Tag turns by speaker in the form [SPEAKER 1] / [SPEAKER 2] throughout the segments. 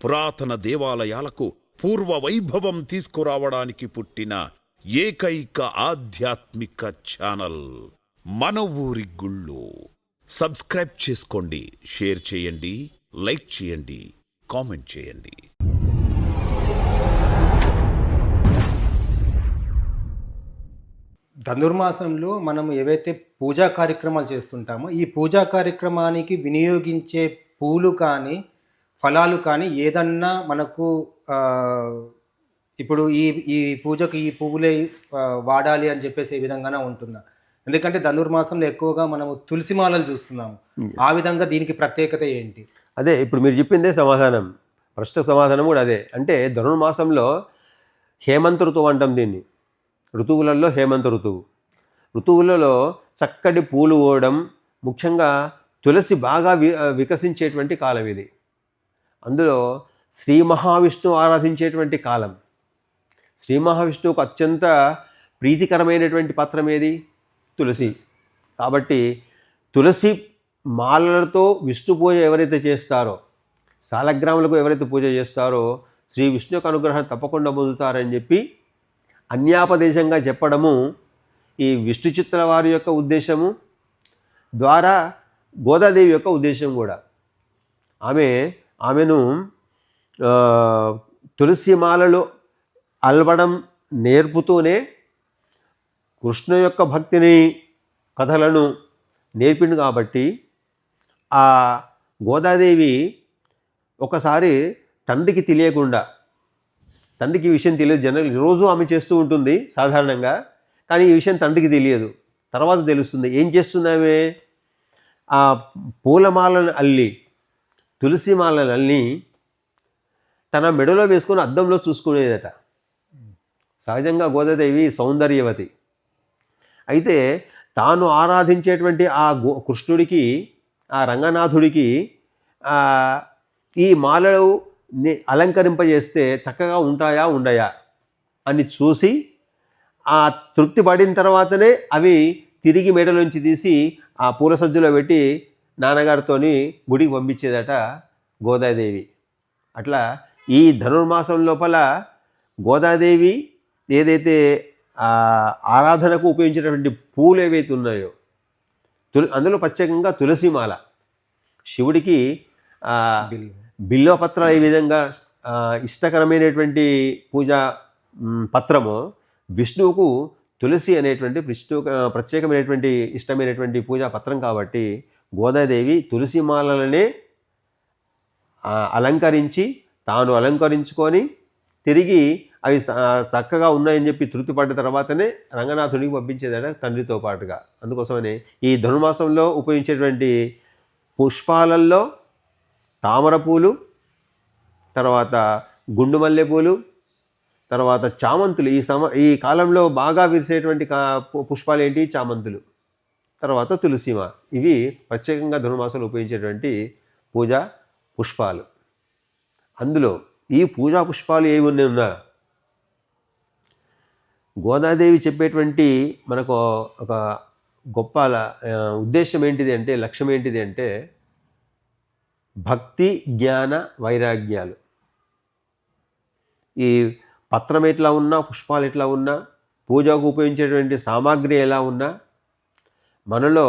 [SPEAKER 1] పురాతన దేవాలయాలకు పూర్వ వైభవం తీసుకురావడానికి పుట్టిన ఏకైక ఆధ్యాత్మిక ఛానల్ మన ఊరి గుళ్ళు. సబ్స్క్రైబ్ చేసుకోండి, షేర్ చేయండి, లైక్ చేయండి, కామెంట్ చేయండి.
[SPEAKER 2] ధనుర్మాసంలో మనం ఏవైతే పూజా కార్యక్రమాలు చేస్తుంటామో ఈ పూజా కార్యక్రమానికి వినియోగించే పూలు కానీ ఫలాలు కానీ ఏదన్నా మనకు ఇప్పుడు ఈ ఈ పూజకు ఈ పువ్వులే వాడాలి అని చెప్పేసి ఏ విధంగానే ఉంటుందా? ఎందుకంటే ధనుర్మాసంలో ఎక్కువగా మనము తులసి మాలలు చూస్తున్నాము. ఆ విధంగా దీనికి ప్రత్యేకత ఏంటి?
[SPEAKER 3] అదే ఇప్పుడు మీరు చెప్పిందే సమాధానం, ప్రశ్న సమాధానం కూడా అదే. అంటే ధనుర్మాసంలో హేమంత ఋతువు అంటాం దీన్ని. ఋతువులలో హేమంత ఋతువు. ఋతువులలో చక్కటి పూలు పోవడం, ముఖ్యంగా తులసి బాగా వికసించేటువంటి కాలం ఇది. అందులో శ్రీ మహావిష్ణువు ఆరాధించేటువంటి కాలం. శ్రీ మహావిష్ణువుకు అత్యంత ప్రీతికరమైనటువంటి పత్రం ఏది? తులసి. కాబట్టి తులసి మాలలతో విష్ణు పూజ ఎవరైతే చేస్తారో, సాలగ్రాములకు ఎవరైతే పూజ చేస్తారో శ్రీ విష్ణువుకు అనుగ్రహం తప్పకుండా పొందుతారని చెప్పి అన్యాపదేశంగా చెప్పడము ఈ విష్ణు చిత్తుల వారి యొక్క ఉద్దేశము ద్వారా గోదాదేవి యొక్క ఉద్దేశం కూడా. ఆమెను తులసి మాలలో అల్వడం నేర్పుతూనే కృష్ణ యొక్క భక్తిని కథలను నేర్పిండు. కాబట్టి ఆ గోదాదేవి ఒకసారి తండ్రికి తెలియకుండా, తండ్రికి ఈ విషయం తెలియదు, జనరల్ రోజు ఆమె చేస్తూ ఉంటుంది సాధారణంగా, కానీ ఈ విషయం తండ్రికి తెలియదు. తర్వాత తెలుస్తుంది. ఏం చేస్తుంది ఆమె? ఆ పూలమాలను అల్లి, తులసి మాలను అల్లి తన మెడలో వేసుకొని అద్దంలో చూసుకునేదట. సహజంగా గోదాదేవి సౌందర్యవతి. అయితే తాను ఆరాధించేటువంటి ఆ కృష్ణుడికి, ఆ రంగనాథుడికి ఈ మాలలు అలంకరింపజేస్తే చక్కగా ఉంటాయా ఉండయా అని చూసి ఆ తృప్తి పడిన తర్వాతనే అవి తిరిగి మెడలోంచి తీసి ఆ పూల సజ్జలో పెట్టి నాన్నగారితోని గుడికి పంపించేదట గోదాదేవి. అట్లా ఈ ధనుర్మాసం లోపల గోదాదేవి ఏదైతే ఆరాధనకు ఉపయోగించేటటువంటి పూలు ఏవైతే ఉన్నాయో, అందులో ప్రత్యేకంగా తులసిమాల, శివుడికి బిల్వపత్రాలు ఏ విధంగా ఇష్టకరమైనటువంటి పూజా పత్రమో, విష్ణువుకు తులసి అనేటువంటి ప్రత్యేకమైనటువంటి ఇష్టమైనటువంటి పూజా పత్రం. కాబట్టి గోదాదేవి తులసిమాలనే అలంకరించి, తాను అలంకరించుకొని తిరిగి అవి చక్కగా ఉన్నాయని చెప్పి తృప్తి పడ్డ తర్వాతనే రంగనాథుడికి పంపించేదట తండ్రితో పాటుగా. అందుకోసమని ఈ ధనుర్మాసంలో ఉపయోగించేటువంటి పుష్పాలలో తామర పూలు, తర్వాత గుండు మల్లెపూలు, తర్వాత చామంతులు. ఈ కాలంలో బాగా విరిసేటువంటి పుష్పాలు ఏంటి? చామంతులు, తర్వాత తులసిమ. ఇవి ప్రత్యేకంగా ధనుర్మాసంలో ఉపయోగించేటువంటి పూజా పుష్పాలు. అందులో ఈ పూజా పుష్పాలు ఏవి ఉన్నా గోదాదేవి చెప్పేటువంటి మనకు ఒక గొప్ప ఉద్దేశం ఏంటిది అంటే, లక్ష్యం ఏంటిది అంటే భక్తి, జ్ఞాన, వైరాగ్యాలు. ఈ పత్రం ఎట్లా ఉన్నా, పుష్పాలు ఎట్లా ఉన్నా, పూజకు ఉపయోగించేటువంటి సామాగ్రి ఎలా ఉన్నా, మనలో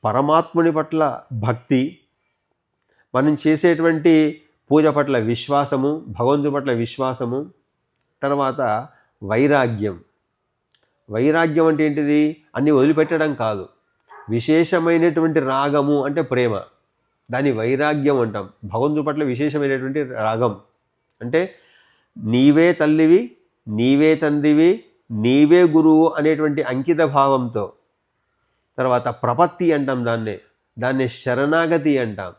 [SPEAKER 3] పరమాత్ముని పట్ల భక్తి, మనం చేసేటువంటి పూజ పట్ల విశ్వాసము, భగవంతుని పట్ల విశ్వాసము, తర్వాత వైరాగ్యం. వైరాగ్యం అంటే ఏంటిది? అన్నీ వదిలిపెట్టడం కాదు, విశేషమైనటువంటి రాగము అంటే ప్రేమ, దాన్ని వైరాగ్యం అంటాం. భగవంతుని పట్ల విశేషమైనటువంటి రాగం అంటే నీవే తల్లివి, నీవే తండ్రివి, నీవే గురువు అనేటువంటి అంకిత భావంతో. తర్వాత ప్రపత్తి అంటాం, దాన్నే శరణాగతి అంటాం.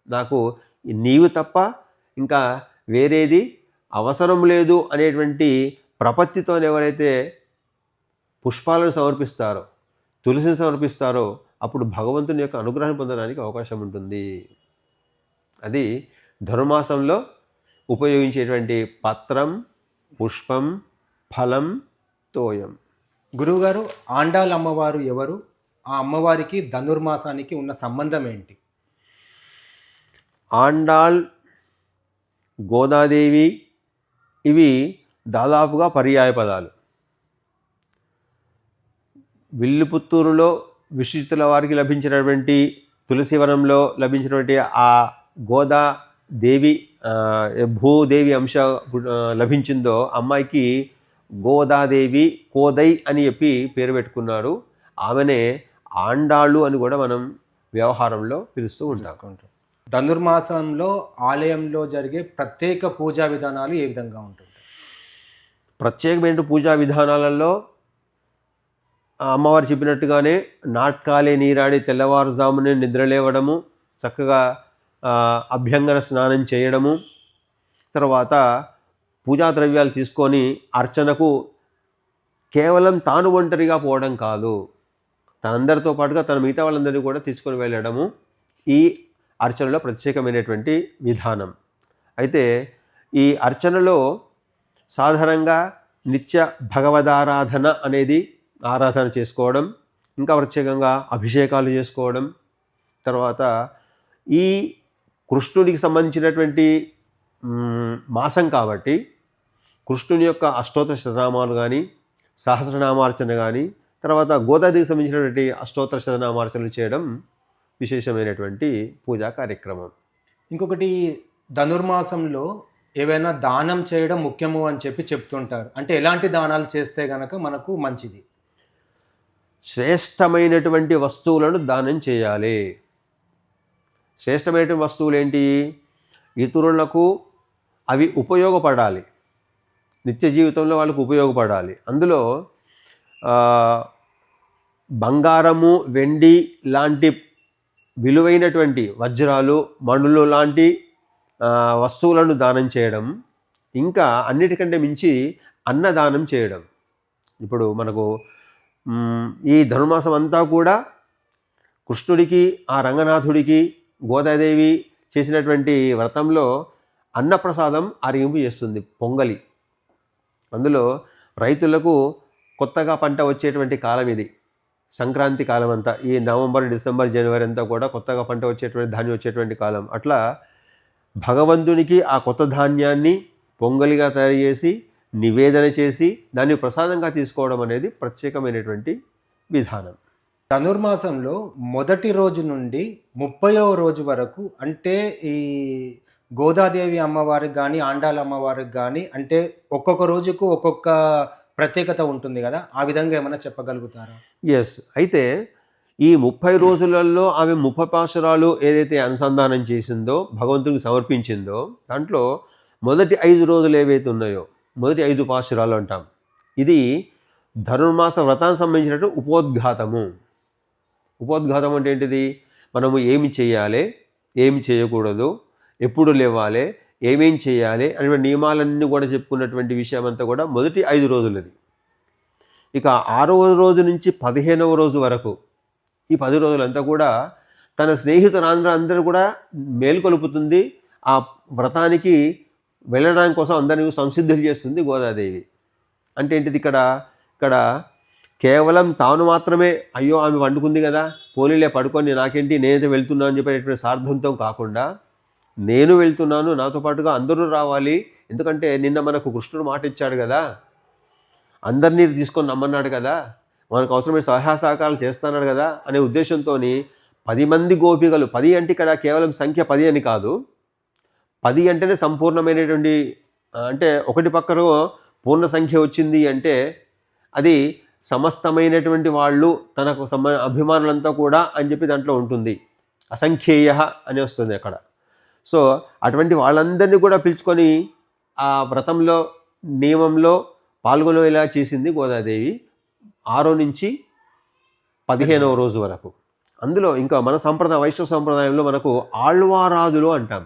[SPEAKER 3] నాకు నీవు తప్ప ఇంకా వేరేది అవసరం లేదు అనేటువంటి ప్రపత్తితో ఎవరైతే పుష్పాలను సమర్పిస్తారో, తులసిని సమర్పిస్తారో, అప్పుడు భగవంతుని యొక్క అనుగ్రహం పొందడానికి అవకాశం ఉంటుంది. అది ధనుర్మాసంలో ఉపయోగించేటువంటి పత్రం, పుష్పం, ఫలం, తోయం.
[SPEAKER 2] గురువుగారు, ఆండాల్ అమ్మవారు ఎవరు? ఆ అమ్మవారికి ధనుర్మాసానికి ఉన్న సంబంధం ఏంటి?
[SPEAKER 3] ఆండాళ్ గోదాదేవి, ఇవి దాదాపుగా పర్యాయ పదాలు. విల్లుపుత్తూరులో విశ్వజితుల వారికి లభించినటువంటి, తులసివనంలో లభించినటువంటి ఆ గోదాదేవి భూదేవి అంశ లభించిందో అమ్మాయికి గోదాదేవి, కోదై అని చెప్పి పేరు పెట్టుకున్నారు. ఆమెనే ఆండాళ్ళు అని కూడా మనం వ్యవహారంలో పిలుస్తూ ఉంటాం.
[SPEAKER 2] ధనుర్మాసంలో ఆలయంలో జరిగే ప్రత్యేక పూజా విధానాలు ఏ విధంగా ఉంటుంది?
[SPEAKER 3] ప్రత్యేకమైన పూజా విధానాలలో అమ్మవారు చెప్పినట్టుగానే నాట్కాలే నీరాడి తెల్లవారుజామునే నిద్రలేవడము, చక్కగా అభ్యంగన స్నానం చేయడము, తర్వాత పూజా ద్రవ్యాలు తీసుకొని అర్చనకు కేవలం తాను ఒంటరిగా పోవడం కాదు, తనందరితో పాటుగా తన మిగతా వాళ్ళందరినీ కూడా తీసుకొని వెళ్ళడము ఈ అర్చనలో ప్రత్యేకమైనటువంటి విధానం. అయితే ఈ అర్చనలో సాధారణంగా నిత్య భగవదారాధన అనేది ఆరాధన చేసుకోవడం, ఇంకా ప్రత్యేకంగా అభిషేకాలు చేసుకోవడం, తర్వాత ఈ కృష్ణుడికి సంబంధించినటువంటి మాసం కాబట్టి కృష్ణుని యొక్క అష్టోత్తర శతనామాలు కానీ, సహస్రనామార్చన కానీ, తర్వాత గోదాదేవికి సంబంధించినటువంటి అష్టోత్తర శతనామార్చనలు చేయడం విశేషమైనటువంటి పూజా కార్యక్రమం.
[SPEAKER 2] ఇంకొకటి, ధనుర్మాసంలో ఏవైనా దానం చేయడం ముఖ్యము అని చెప్పి చెప్తుంటారు. అంటే ఎలాంటి దానాలు చేస్తే గనక మనకు మంచిది?
[SPEAKER 3] శ్రేష్టమైనటువంటి వస్తువులను దానం చేయాలి. శ్రేష్టమైనటువంటి వస్తువులు ఏంటి? ఇతరులకు అవి ఉపయోగపడాలి, నిత్య జీవితంలో వాళ్ళకు ఉపయోగపడాలి. అందులో బంగారము, వెండి లాంటి విలువైనటువంటి వజ్రాలు, మణులు లాంటి వస్తువులను దానం చేయడం, ఇంకా అన్నిటికంటే మించి అన్నదానం చేయడం. ఇప్పుడు మనకు ఈ ధనుర్మాసం అంతా కూడా కృష్ణుడికి, ఆ రంగనాథుడికి, గోదాదేవి చేసినటువంటి వ్రతంలో అన్నప్రసాదం అరిగింపు చేస్తుంది, పొంగలి. అందులో రైతులకు కొత్తగా పంట వచ్చేటువంటి కాలం ఇది, సంక్రాంతి కాలం అంతా, ఈ నవంబర్, డిసెంబర్, జనవరి అంతా కూడా కొత్తగా పంట వచ్చేటువంటి ధాన్యం వచ్చేటువంటి కాలం. అట్లా భగవంతునికి ఆ కొత్త ధాన్యాన్ని పొంగలిగా తయారు చేసి నివేదన చేసి దాన్ని ప్రసాదంగా తీసుకోవడం అనేది ప్రత్యేకమైనటువంటి విధానం.
[SPEAKER 2] ధనుర్మాసంలో మొదటి రోజు నుండి 30వ రోజు వరకు, అంటే ఈ గోదాదేవి అమ్మవారికి కానీ, ఆండాళ్ళ అమ్మవారికి కానీ, అంటే ఒక్కొక్క రోజుకు ఒక్కొక్క ప్రత్యేకత ఉంటుంది కదా, ఆ విధంగా ఏమైనా చెప్పగలుగుతారా?
[SPEAKER 3] ఎస్. అయితే ఈ 30 రోజులలో ఆమె 30 పాశురాలు ఏదైతే అనుసంధానం చేసిందో, భగవంతునికి సమర్పించిందో, దాంట్లో మొదటి 5 రోజులు ఏవైతే ఉన్నాయో, మొదటి 5 పాశురాలు అంటాం. ఇది ధనుర్మాస వ్రతానికి సంబంధించినట్టు ఉపోద్ఘాతము. ఉపోద్ఘాతం అంటే ఏంటిది? మనము ఏమి చేయాలి, ఏమి చేయకూడదు, ఎప్పుడు లేవాలి, ఏమేం చేయాలి అనే నియమాలన్నీ కూడా చెప్పుకున్నటువంటి విషయం అంతా కూడా మొదటి 5 రోజులది. ఇక 6వ రోజు నుంచి 15వ రోజు వరకు, ఈ 10 రోజులంతా కూడా తన స్నేహితులందరూ కూడా మేల్కొలుపుతుంది. ఆ వ్రతానికి వెళ్ళడానికి కోసం అందరినీ సంసిద్ధులు చేస్తుంది గోదాదేవి. అంటే ఏంటిది? ఇక్కడ కేవలం తాను మాత్రమే, అయ్యో ఆమె వండుకుంది కదా, పోలీలే పడుకొని నాకేంటి, నేనైతే వెళ్తున్నాను అని చెప్పేటువంటి సార్థంతో కాకుండా, నేను వెళ్తున్నాను, నాతో పాటుగా అందరూ రావాలి, ఎందుకంటే నిన్న మనకు కృష్ణుడు మాట ఇచ్చాడు కదా, అందరినీ తీసుకొని నమ్మన్నాడు కదా, మనకు అవసరమైన సహాయ సహకారాలు చేస్తున్నాడు కదా అనే ఉద్దేశంతో 10 మంది గోపికలు, 10 అంటే ఇక్కడ కేవలం సంఖ్య 10 అని కాదు, 10 అంటేనే సంపూర్ణమైనటువంటి, అంటే ఒకటి పక్కన పూర్ణ సంఖ్య వచ్చింది అంటే అది సమస్తమైనటువంటి వాళ్ళు, తనకు అభిమానులంతా కూడా అని చెప్పి దాంట్లో ఉంటుంది. అసంఖ్యేయ అని వస్తుంది అక్కడ. సో అటువంటి వాళ్ళందరినీ కూడా పిలుచుకొని ఆ వ్రతంలో, నియమంలో పాల్గొనేలా చేసింది గోదాదేవి 6 నుంచి 15వ రోజు వరకు. అందులో ఇంకా మన వైష్ణవ సంప్రదాయంలో మనకు ఆళ్వారాదులు అంటాం.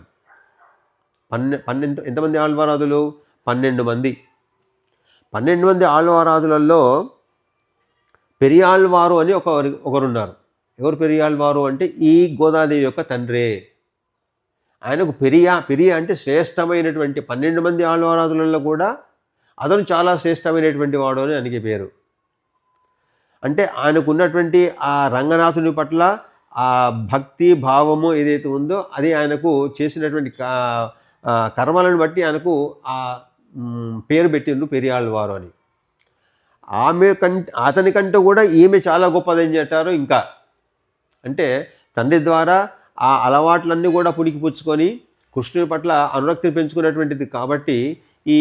[SPEAKER 3] 12 ఎంతమంది ఆళ్వారాదులు? 12 మంది. 12 మంది ఆళ్వారాదులలో పెరియాళ్వారు అని ఒకరున్నారు. ఎవరు పెరియాళ్వారు అంటే ఈ గోదాదేవి యొక్క తండ్రే. ఆయనకు పెరియా అంటే శ్రేష్టమైనటువంటి 12 మంది ఆళ్వారాదులలో కూడా అతను చాలా శ్రేష్టమైనటువంటి వాడు అని ఆయనకి పేరు. అంటే ఆయనకు ఉన్నటువంటి ఆ రంగనాథుని పట్ల ఆ భక్తి భావము ఏదైతే ఉందో అది ఆయనకు చేసినటువంటి కర్మలను బట్టి ఆయనకు ఆ పేరు పెట్టిండు పెరియాళ్ళవారు అని. అతని కంటే కూడా ఈమె చాలా గొప్పదని చెప్పారు. ఇంకా అంటే తండ్రి ద్వారా ఆ అలవాట్లన్నీ కూడా పుణికిపుచ్చుకొని కృష్ణుని పట్ల అనురక్తిని పెంచుకున్నటువంటిది కాబట్టి ఈ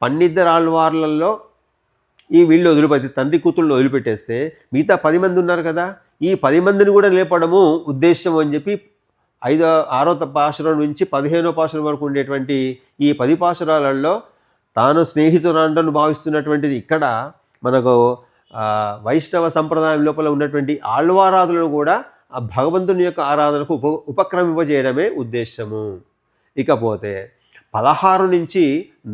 [SPEAKER 3] పన్నిద్దరాళ్ళవార్లలో ఈ వీళ్ళు వదిలిపెట్టి తండ్రి కూతుళ్ళు వదిలిపెట్టేస్తే మిగతా 10 మంది ఉన్నారు కదా, ఈ 10 మందిని కూడా లేపడము ఉద్దేశం అని చెప్పి 6వ పాశురం నుంచి 15వ పాశురం వరకు ఉండేటువంటి ఈ 10 పాశురాలలో తాను స్నేహితురాండను భావిస్తున్నటువంటిది ఇక్కడ మనకు వైష్ణవ సంప్రదాయం లోపల ఉన్నటువంటి ఆళ్వారాధులను కూడా ఆ భగవంతుని యొక్క ఆరాధనకు ఉపక్రమింపజేయడమే ఉద్దేశము. ఇకపోతే 16 నుంచి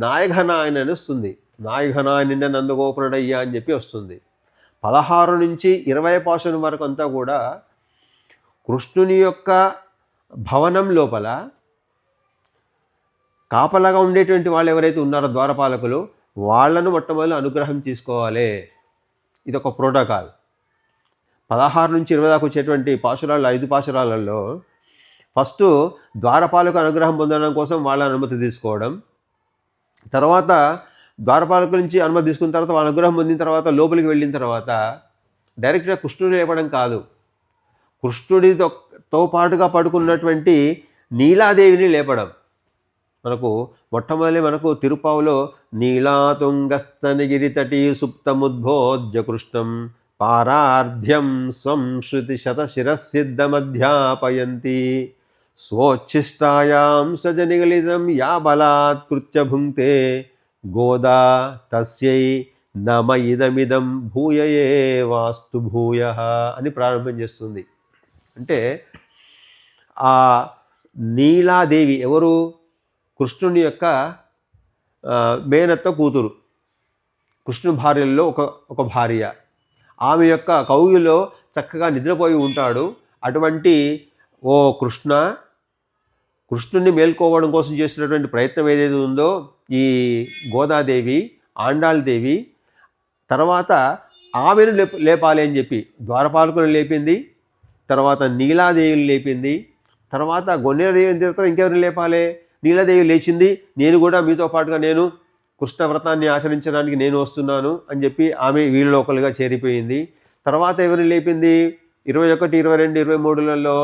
[SPEAKER 3] నాయఘనాయన అని వస్తుంది. నాయఘనాయన నందగోపురుడయ్యా అని చెప్పి వస్తుంది. 16 నుంచి 20 పాశురం వరకు అంతా కూడా కృష్ణుని యొక్క భవనం లోపల కాపలాగా ఉండేటువంటి వాళ్ళు ఎవరైతే ఉన్నారో ద్వారపాలకులు, వాళ్ళను మొట్టమొదటి అనుగ్రహం తీసుకోవాలి. ఇది ఒక ప్రోటోకాల్. 16 నుంచి 20 దాకా వచ్చేటువంటి పాశురాలు 5 పాశురాలలో ఫస్ట్ ద్వారపాలకు అనుగ్రహం పొందడం కోసం వాళ్ళ అనుమతి తీసుకోవడం, తర్వాత ద్వారపాలకుల నుంచి అనుమతి తీసుకున్న తర్వాత వాళ్ళ అనుగ్రహం పొందిన తర్వాత లోపలికి వెళ్ళిన తర్వాత డైరెక్ట్గా కృష్ణుడు లేపడం కాదు, కృష్ణుడితో పాటుగా పడుకున్నటువంటి నీలాదేవిని లేపడం. మనకు తిరుపావులో నీలాతుంగస్తనగిరితటి సుప్తముద్భోజ్య కృష్ణం పారార్ధ్యం స్వం శృతి శతశిరసిద్ధమధ్యాపయంతి స్వోచ్ఛిష్టాయాం సజనిగలితం యా బలాత్కృత్య భుంక్తే గోదా తస్యై నమ ఇదమిదం భూయయే వాస్తు భూయః అని ప్రారంభం చేస్తుంది. అంటే ఆ నీలాదేవి ఎవరు? కృష్ణుని యొక్క మేనత్త కూతురు, కృష్ణుని భార్యల్లో ఒక భార్య. ఆమె యొక్క కౌగిలో చక్కగా నిద్రపోయి ఉంటాడు. అటువంటి ఓ కృష్ణుని మేల్కోవడం కోసం చేసినటువంటి ప్రయత్నం ఏదైతే ఉందో ఈ గోదాదేవి, ఆండాళదేవి తర్వాత ఆమెను లేపాలి అని చెప్పి ద్వారపాలకులను లేపింది, తర్వాత నీలాదేవిని లేపింది, తర్వాత గొన్నెలదేవిని తర్వాత ఇంకెవరిని లేపాలి? నీలాదేవి లేచింది, నేను కూడా మీతో పాటుగా నేను కృష్ణ వ్రతాన్ని ఆచరించడానికి నేను వస్తున్నాను అని చెప్పి ఆమె వీళ్ళలో ఒకరుగా చేరిపోయింది. తర్వాత ఎవరిని లేపింది? 21, 22, 23లలో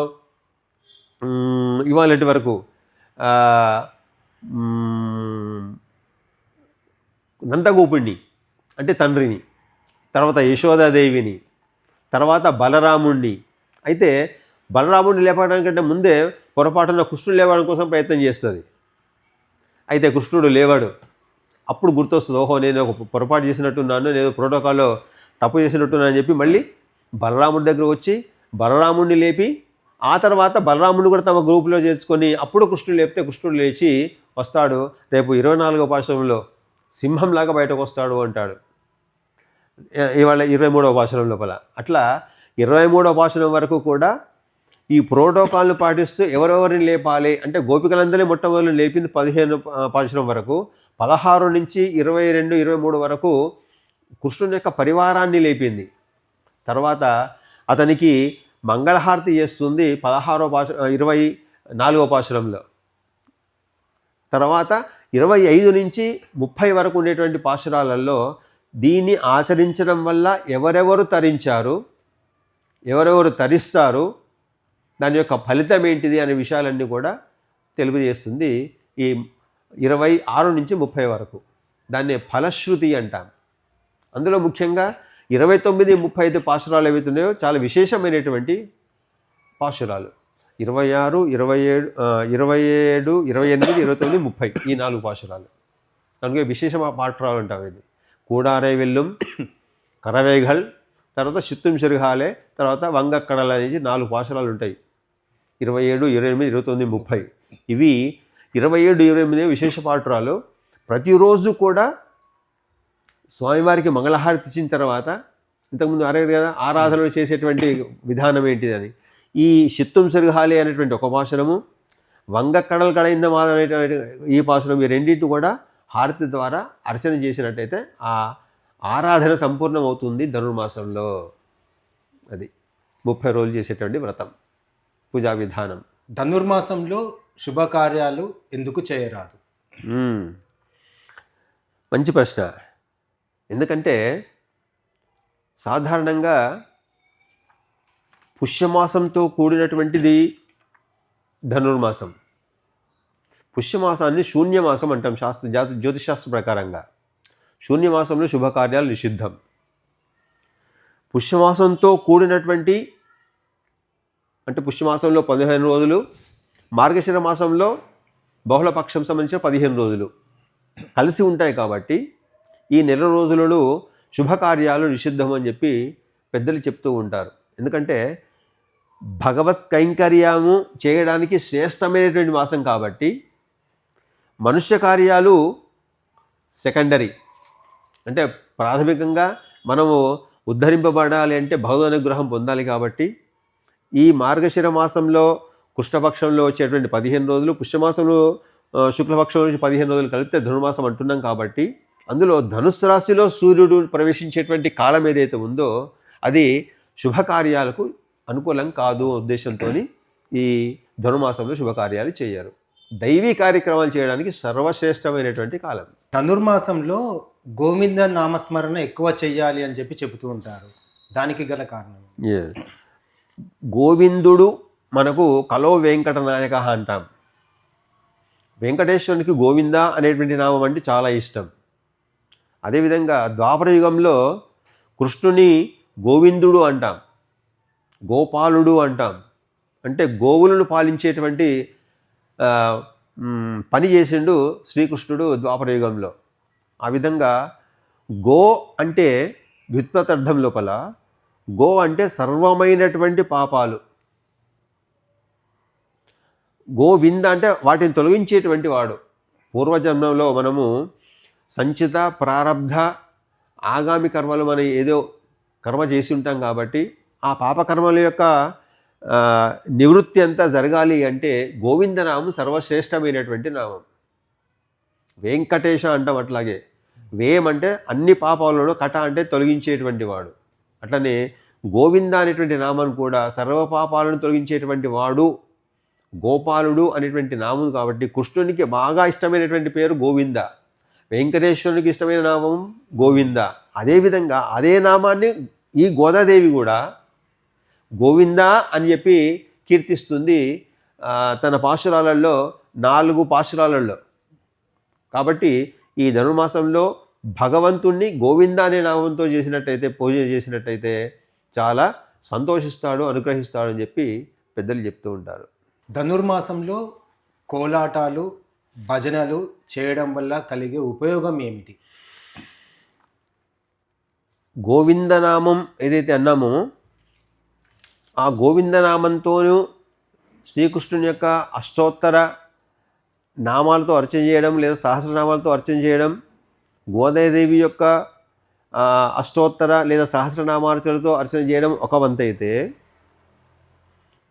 [SPEAKER 3] ఇవాళటి వరకు నందగోపుణ్ణి అంటే తండ్రిని, తర్వాత యశోదాదేవిని, తర్వాత బలరాముణ్ణి. అయితే బలరాముడిని లేపడానికంటే ముందే పొరపాటున కృష్ణుడు లేవడం కోసం ప్రయత్నం చేస్తుంది. అయితే కృష్ణుడు లేవాడు. అప్పుడు గుర్తొస్తుంది, ఓహో నేను ఒక పొరపాటు చేసినట్టున్నాను, నేను ప్రోటోకాల్లో తప్పు చేసినట్టున్నాను అని చెప్పి మళ్ళీ బలరాముడి దగ్గర వచ్చి బలరాముడిని లేపి ఆ తర్వాత బలరాముడిని కూడా తమ గ్రూపులో చేర్చుకొని అప్పుడు కృష్ణుడు లేపితే కృష్ణుడు లేచి వస్తాడు. రేపు 24వ పాశురంలో సింహంలాగా బయటకు వస్తాడు అంటాడు. ఇవాళ 23వ పాశురం లోపల. అట్లా 23వ పాశురం వరకు కూడా ఈ ప్రోటోకాల్ను పాటిస్తూ ఎవరెవరిని లేపాలి అంటే గోపికలందరినీ మొట్టమొదటి లేపింది 15వ పాశురం వరకు. 16 నుంచి 22, 23 వరకు కృష్ణుని యొక్క పరివారాన్ని లేపింది. తర్వాత అతనికి మంగళహారతి చేస్తుంది 24వ పాశురంలో. తర్వాత 25 నుంచి 30 వరకు ఉండేటువంటి పాశురాలలో దీన్ని ఆచరించడం వల్ల ఎవరెవరు తరించారు, ఎవరెవరు తరిస్తారు, దాని యొక్క ఫలితం ఏంటిది అనే విషయాలన్నీ కూడా తెలియజేస్తుంది ఈ 26 నుంచి 30 వరకు. దాన్ని ఫలశ్రుతి అంటాం. అందులో ముఖ్యంగా 29, 35 పాశురాలు ఏవైతున్నాయో చాలా విశేషమైనటువంటి పాశురాలు. 26, 27, 27, 28, 29, 30 ఈ 4 పాశురాలు కనుక విశేష పాఠరాలు అంటాం. ఇది కూడారై వెల్లుం, కరవేగల్, తర్వాత చిత్తుం చెరుగాలే, తర్వాత వంగక్కడలు అనేది 4 పాశురాలు ఉంటాయి. 27, 28, 29, 30 ఇవి 27, 28 విశేష పాఠరాలు. ప్రతిరోజు కూడా స్వామివారికి మంగళహారతి ఇచ్చిన తర్వాత ఇంతకుముందు అడిగారు కదా ఆరాధనలు చేసేటువంటి విధానం ఏంటిదని. ఈ చిత్తుం చెరుగాలి అనేటువంటి ఒక పాశురము, వంగక్కడలు కడైందమా అనేటువంటి ఈ పాశురం, ఈ రెండింటి కూడా హారతి ద్వారా అర్చన చేసినట్టయితే ఆ ఆరాధన సంపూర్ణమవుతుంది ధనుర్మాసంలో. అది 30 రోజులు చేసేటువంటి వ్రతం పూజా విధానం.
[SPEAKER 2] ధనుర్మాసంలో శుభకార్యాలు ఎందుకు చేయరాదు?
[SPEAKER 3] మ్మ్. మంచి ప్రశ్న. ఎందుకంటే సాధారణంగా పుష్యమాసంతో కూడినటువంటిది ధనుర్మాసం. పుష్యమాసాన్ని శూన్యమాసం అంటాం జ్యోతిషాస్త్ర ప్రకారంగా. శూన్యమాసంలో శుభకార్యాలు నిషిద్ధం. పుష్యమాసంతో కూడినటువంటి అంటే పుష్యమాసంలో 15 రోజులు, మార్గశిర మాసంలో బహుళపక్షం సంబంధించిన 15 రోజులు కలిసి ఉంటాయి కాబట్టి ఈ నెల రోజులలో శుభకార్యాలు నిషిద్ధం అని చెప్పి పెద్దలు చెప్తూ ఉంటారు. ఎందుకంటే భగవత్ కైంకర్యము చేయడానికి శ్రేష్టమైనటువంటి మాసం కాబట్టి మనుష్య కార్యాలు సెకండరీ. అంటే ప్రాథమికంగా మనము ఉద్ధరింపబడాలి అంటే భగవద్ అనుగ్రహం పొందాలి కాబట్టి ఈ మార్గశిర మాసంలో కృష్ణపక్షంలో వచ్చేటువంటి 15 రోజులు, పుష్యమాసంలో శుక్లపక్షంలో నుంచి 15 రోజులు కలిపితే ధనుర్మాసం అంటున్నాం కాబట్టి అందులో ధనుస్సు రాశిలో సూర్యుడు ప్రవేశించేటువంటి కాలం ఏదైతే ఉందో అది శుభకార్యాలకు అనుకూలం కాదు ఉద్దేశంతో ఈ ధనుర్మాసంలో శుభకార్యాలు చేయరు. దైవీ కార్యక్రమాలు చేయడానికి సర్వశ్రేష్టమైనటువంటి కాలం.
[SPEAKER 2] ధనుర్మాసంలో గోవింద నామస్మరణ ఎక్కువ చెయ్యాలి అని చెప్పి చెబుతూ ఉంటారు. దానికి గల కారణం?
[SPEAKER 3] గోవిందుడు మనకు కలో వెంకటనాయక అంటాం. వెంకటేశ్వరునికి గోవింద అనేటువంటి నామం అంటే చాలా ఇష్టం. అదేవిధంగా ద్వాపర యుగంలో కృష్ణుని గోవిందుడు అంటాం, గోపాలుడు అంటాం. అంటే గోవులను పాలించేటువంటి పని చేసిండు శ్రీకృష్ణుడు ద్వాపర యుగంలో. ఆ విధంగా గో అంటే వ్యుత్పత్తర్థం లోపల గో అంటే సర్వమైనటువంటి పాపాలు, గోవింద అంటే వాటిని తొలగించేటువంటి వాడు. పూర్వజన్మంలో మనము సంచిత ప్రారబ్ధ ఆగామి కర్మలు మనం ఏదో కర్మ చేసి ఉంటాం కాబట్టి ఆ పాపకర్మల యొక్క నివృత్తి అంతా జరగాలి అంటే గోవిందనామం సర్వశ్రేష్టమైనటువంటి నామం. వెంకటేశ అంటాం. అట్లాగే వేం అంటే అన్ని పాపాలలో, కట అంటే తొలగించేటువంటి వాడు. అట్లనే గోవింద అనేటువంటి నామం కూడా సర్వ పాపాలను తొలగించేటువంటి వాడు, గోపాలుడు అనేటువంటి నామం కాబట్టి కృష్ణునికి బాగా ఇష్టమైనటువంటి పేరు గోవింద, వెంకటేశ్వరునికి ఇష్టమైన నామం గోవింద. అదేవిధంగా అదే నామాన్ని ఈ గోదాదేవి కూడా గోవింద అని చెప్పి కీర్తిస్తుంది తన పాశురాలలో 4 పాశురాలలో. కాబట్టి ఈ ధనుర్మాసంలో భగవంతుణ్ణి గోవింద అనే నామంతో చేసినట్టయితే, పూజ చేసినట్టయితే చాలా సంతోషిస్తాడు, అనుగ్రహిస్తాడు అని చెప్పి పెద్దలు చెప్తూ ఉంటారు.
[SPEAKER 2] ధనుర్మాసంలో కోలాటాలు, భజనలు చేయడం వల్ల కలిగే ఉపయోగం ఏమిటి?
[SPEAKER 3] గోవిందనామం ఏదైతే అన్నామో ఆ గోవిందనామంతోనూ శ్రీకృష్ణుని యొక్క అష్టోత్తర నామాలతో అర్చన చేయడం లేదా సహస్రనామాలతో అర్చన చేయడం, గోదాదేవి యొక్క అష్టోత్తర లేదా సహస్రనామార్చనలతో అర్చన చేయడం ఒక వంతు అయితే,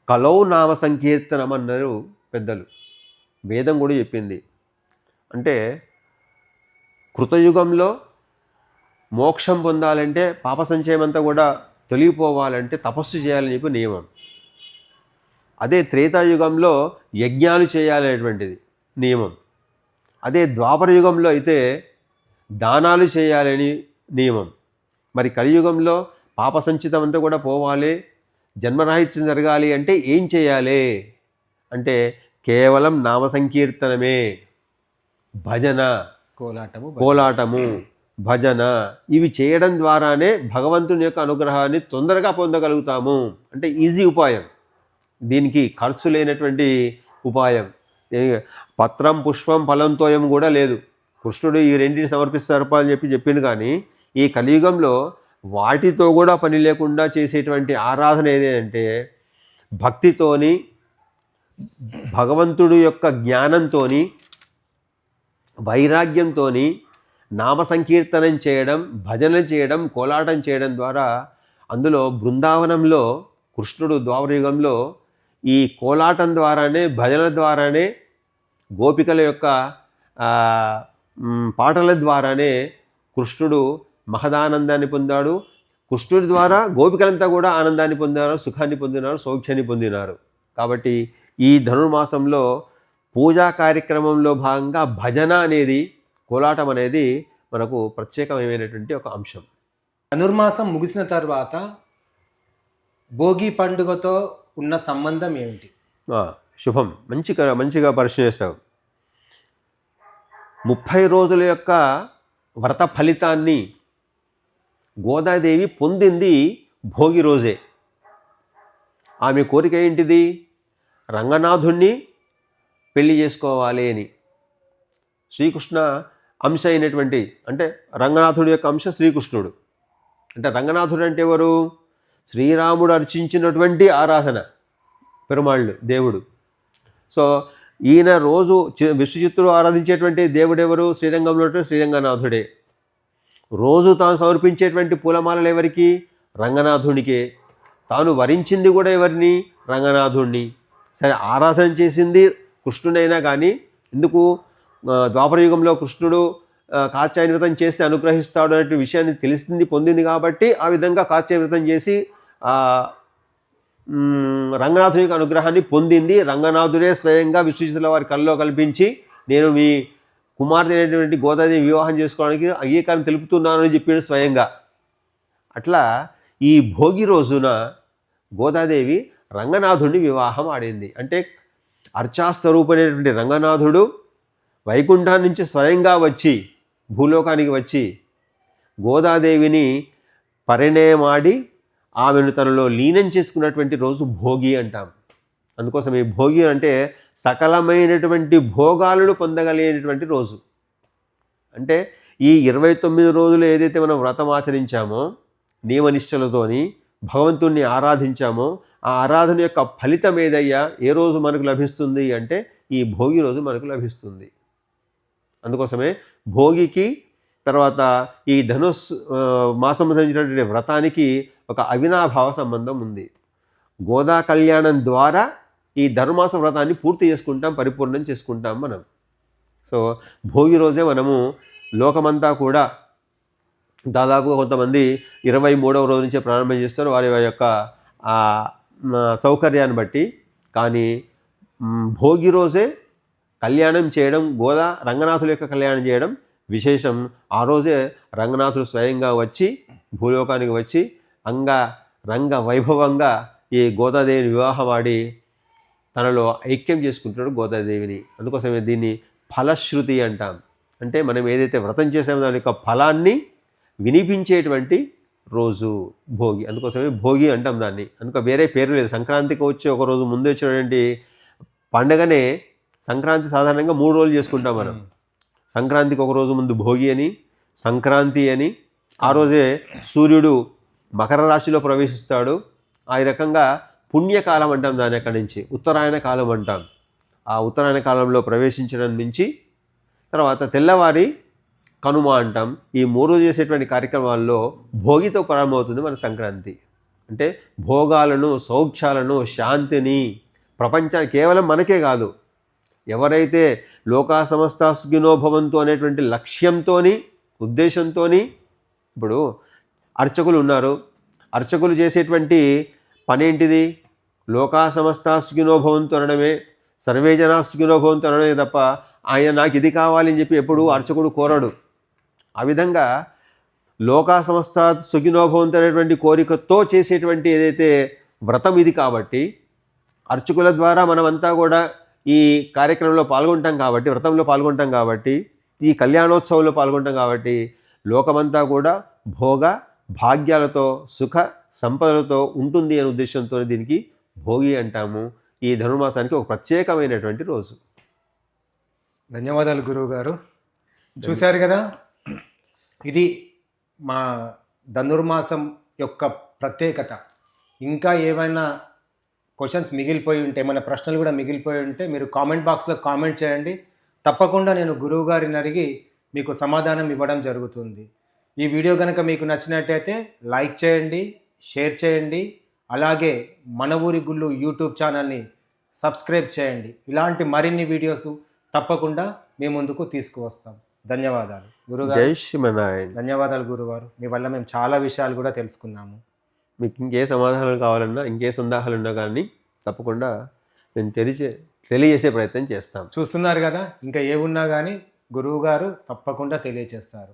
[SPEAKER 3] కలౌ నామ సంకీర్తనం అన్నారు పెద్దలు. వేదం కూడా చెప్పింది. అంటే కృతయుగంలో మోక్షం పొందాలంటే, పాప సంచయం అంతా కూడా తొలగిపోవాలంటే తపస్సు చేయాలని చెప్పి నియమం. అదే త్రేతాయుగంలో యజ్ఞాలు చేయాలనేటువంటిది నియమం. అదే ద్వాపర యుగంలో అయితే దానాలు చేయాలని నియమం. మరి కలియుగంలో పాప సంచితం అంతా కూడా పోవాలి, జన్మరాహిత్యం జరగాలి అంటే ఏం చేయాలి అంటే కేవలం నామ సంకీర్తనమే, భజన, కోలాటము, భజన ఇవి చేయడం ద్వారానే భగవంతుని యొక్క అనుగ్రహాన్ని తొందరగా పొందగలుగుతాము. అంటే ఈజీ ఉపాయం, దీనికి ఖర్చు లేనటువంటి ఉపాయం. పత్రం, పుష్పం, ఫలంతోయం కూడా లేదు. కృష్ణుడు ఈ రెండింటిని సమర్పిస్తారు అని చెప్పిండు. కానీ ఈ కలియుగంలో వాటితో కూడా పని లేకుండా చేసేటువంటి ఆరాధన ఏదంటే భక్తితోని, భగవంతుడు యొక్క జ్ఞానంతోని, వైరాగ్యంతోని నామ సంకీర్తనం చేయడం, భజన చేయడం, కోలాటం చేయడం ద్వారా అందులో బృందావనంలో కృష్ణుడు ద్వాపరయుగంలో ఈ కోలాటం ద్వారానే, భజన ద్వారానే, గోపికల యొక్క పాటల ద్వారానే కృష్ణుడు మహదానందాన్ని పొందాడు. కృష్ణుడి ద్వారా గోపికలంతా కూడా ఆనందాన్ని పొందినారు, సుఖాన్ని పొందినారు, సౌఖ్యాన్ని పొందినారు. కాబట్టి ఈ ధనుర్మాసంలో పూజా కార్యక్రమంలో భాగంగా భజన అనేది, కోలాటం అనేది మనకు ప్రత్యేకమైనటువంటి ఒక అంశం.
[SPEAKER 2] ధనుర్మాసం ముగిసిన తర్వాత భోగి పండుగతో ఉన్న సంబంధం ఏమిటి?
[SPEAKER 3] శుభం, మంచిగా పరిచయం చేశావు. 30 రోజుల యొక్క వ్రత ఫలితాన్ని గోదాదేవి పొందింది భోగి రోజే. ఆమె కోరిక ఏంటిది? రంగనాథుణ్ణి పెళ్లి చేసుకోవాలి అని. శ్రీకృష్ణ అంశ అయినటువంటి, అంటే రంగనాథుడి యొక్క అంశ శ్రీకృష్ణుడు. అంటే రంగనాథుడు అంటే ఎవరు? శ్రీరాముడు అర్చించినటువంటి ఆరాధన, పెరుమాళ్ళు దేవుడు. సో ఈయన రోజు విష్ణుచిత్తుడు ఆరాధించేటువంటి దేవుడు ఎవరు? శ్రీరంగంలో శ్రీరంగనాథుడే. రోజు తాను సమర్పించేటువంటి పూలమాలలు ఎవరికి? రంగనాథునికే. తాను వరించింది కూడా ఎవరిని? రంగనాథుణ్ణి. సరే, ఆరాధన చేసింది కృష్ణుడైనా కానీ, ఎందుకు ద్వాపరయుగంలో కృష్ణుడు కాత్యాయని వ్రతం చేస్తే అనుగ్రహిస్తాడు అనే విషయాన్ని తెలిసింది, పొందింది కాబట్టి ఆ విధంగా కాత్యాయని వ్రతం చేసి రంగనాథుని యొక్క అనుగ్రహాన్ని పొందింది. రంగనాథుడే స్వయంగా విష్ణుచిత్తుల వారి కల్లో కల్పించి, నేను మీ కుమార్తె అయినటువంటి గోదాదేవి వివాహం చేసుకోవడానికి అంగీకారం తెలుపుతున్నానని చెప్పాడు స్వయంగా. అట్లా ఈ భోగి రోజున గోదాదేవి రంగనాథుడిని వివాహం ఆడింది. అంటే అర్చాస్వరూపమైనటువంటి రంగనాథుడు వైకుంఠం నుంచి స్వయంగా వచ్చి భూలోకానికి వచ్చి గోదాదేవిని పరిణయమాడి ఆమెను తనలో లీనం చేసుకున్నటువంటి రోజు భోగి అంటాం. అందుకోసం ఈ భోగి అంటే సకలమైనటువంటి భోగాలను పొందగలిగినటువంటి రోజు. అంటే ఈ 29 రోజులు ఏదైతే మనం వ్రతం ఆచరించామో, నియమనిష్టలతోని భగవంతుణ్ణి ఆరాధించామో, ఆ ఆరాధన యొక్క ఫలితం ఏదయ్యా, ఏ రోజు మనకు లభిస్తుంది అంటే ఈ భోగి రోజు మనకు లభిస్తుంది. అందుకోసమే భోగికి తర్వాత ఈ ధనుస్ మాసం సంబంధించినటువంటి వ్రతానికి ఒక అవినాభావ సంబంధం ఉంది. గోదా కళ్యాణం ద్వారా ఈ ధనుర్మాస వ్రతాన్ని పూర్తి చేసుకుంటాం, పరిపూర్ణం చేసుకుంటాం మనం. సో భోగి రోజే మనము లోకమంతా కూడా దాదాపుగా కొంతమంది 23వ రోజు నుంచే ప్రారంభం చేస్తారు వారి యొక్క సౌకర్యాన్ని బట్టి. కానీ భోగి రోజే కళ్యాణం చేయడం, రంగనాథుల యొక్క కళ్యాణం చేయడం విశేషం. ఆ రోజే రంగనాథుడు స్వయంగా వచ్చి భూలోకానికి వచ్చి రంగ వైభవంగా ఈ గోదాదేవిని వివాహమాడి తనలో ఐక్యం చేసుకుంటున్నాడు గోదాదేవిని. అందుకోసమే దీన్ని ఫలశ్రుతి అంటాం. అంటే మనం ఏదైతే వ్రతం చేసామో దాని యొక్క ఫలాన్ని వినిపించేటువంటి రోజు భోగి. అందుకోసమే భోగి అంటాం దాన్ని. అందుకే వేరే పేరు లేదు. సంక్రాంతికి వచ్చి ఒక రోజు ముందు వచ్చినటువంటి పండగనే సంక్రాంతి సాధారణంగా 3 రోజులు చేసుకుంటాం మనం. సంక్రాంతికి ఒక రోజు ముందు భోగి అని, సంక్రాంతి అని, ఆ రోజే సూర్యుడు మకర రాశిలో ప్రవేశిస్తాడు. ఆ రకంగా పుణ్యకాలం అంటాం దాని. అక్కడి నుంచి ఉత్తరాయణ కాలం అంటాం. ఆ ఉత్తరాయణ కాలంలో ప్రవేశించడం నుంచి తర్వాత తెల్లవారి కనుమ అంటాం. ఈ 3 రోజులు చేసేటువంటి కార్యక్రమాల్లో భోగితో ప్రారంభమవుతుంది మన సంక్రాంతి. అంటే భోగాలను, సౌఖ్యాలను, శాంతిని ప్రపంచానికి కేవలం మనకే కాదు, ఎవరైతే లోకా సమస్త సుఖినో భవంతు అనేటువంటి లక్ష్యంతో, ఉద్దేశంతో, ఇప్పుడు అర్చకులు ఉన్నారు. అర్చకులు చేసేటువంటి పని ఏంటిది? లోకా సమస్త సుఖినో భవంతు అనడమే, సర్వే జనా సుఖినో భవంతు అనడమే తప్ప ఆయన నాకు ఇది కావాలని చెప్పి ఎప్పుడు అర్చకుడు కోరడు. ఆ విధంగా లోకా సమస్త సుఖినో భవంతు అనేటువంటి కోరికతో చేసేటువంటి ఏదైతే వ్రతం ఇది కాబట్టి, అర్చకుల ద్వారా మనమంతా కూడా ఈ కార్యక్రమంలో పాల్గొంటాం కాబట్టి, వ్రతంలో పాల్గొంటాం కాబట్టి, ఈ కళ్యాణోత్సవంలో పాల్గొంటాం కాబట్టి లోకమంతా కూడా భోగ భాగ్యాలతో, సుఖ సంపదలతో ఉంటుంది అనే ఉద్దేశంతో దీనికి భోగి అంటాము. ఈ ధనుర్మాసానికి ఒక ప్రత్యేకమైనటువంటి రోజు.
[SPEAKER 2] ధన్యవాదాలు గురువు గారు. చూశారు కదా, ఇది మా ధనుర్మాసం యొక్క ప్రత్యేకత. ఇంకా ఏమైనా క్వశ్చన్స్ మిగిలిపోయి ఉంటే, ఏమైనా ప్రశ్నలు కూడా మిగిలిపోయి ఉంటే మీరు కామెంట్ బాక్స్లో కామెంట్ చేయండి. తప్పకుండా నేను గురువు గారిని అడిగి మీకు సమాధానం ఇవ్వడం జరుగుతుంది. ఈ వీడియో కనుక మీకు నచ్చినట్టయితే లైక్ చేయండి, షేర్ చేయండి. అలాగే మన ఊరి గుళ్ళు యూట్యూబ్ ఛానల్ని సబ్స్క్రైబ్ చేయండి. ఇలాంటి మరిన్ని వీడియోస్ తప్పకుండా మీ ముందుకు తీసుకువస్తాం. ధన్యవాదాలు గురుగారు.
[SPEAKER 3] జై శ్రీమన్నారాయణ.
[SPEAKER 2] ధన్యవాదాలు గురువారు. మీ వల్ల మేము చాలా విషయాలు కూడా తెలుసుకున్నాము.
[SPEAKER 3] మీకు ఇంకే సమాధానాలు కావాలన్నా, ఇంకే సందేహాలు ఉన్నా కానీ తప్పకుండా నేను తెలియజేసే ప్రయత్నం చేస్తాం.
[SPEAKER 2] చూస్తున్నారు కదా, ఇంకా ఏమున్నా కానీ గురువు గారు తప్పకుండా తెలియచేస్తారు.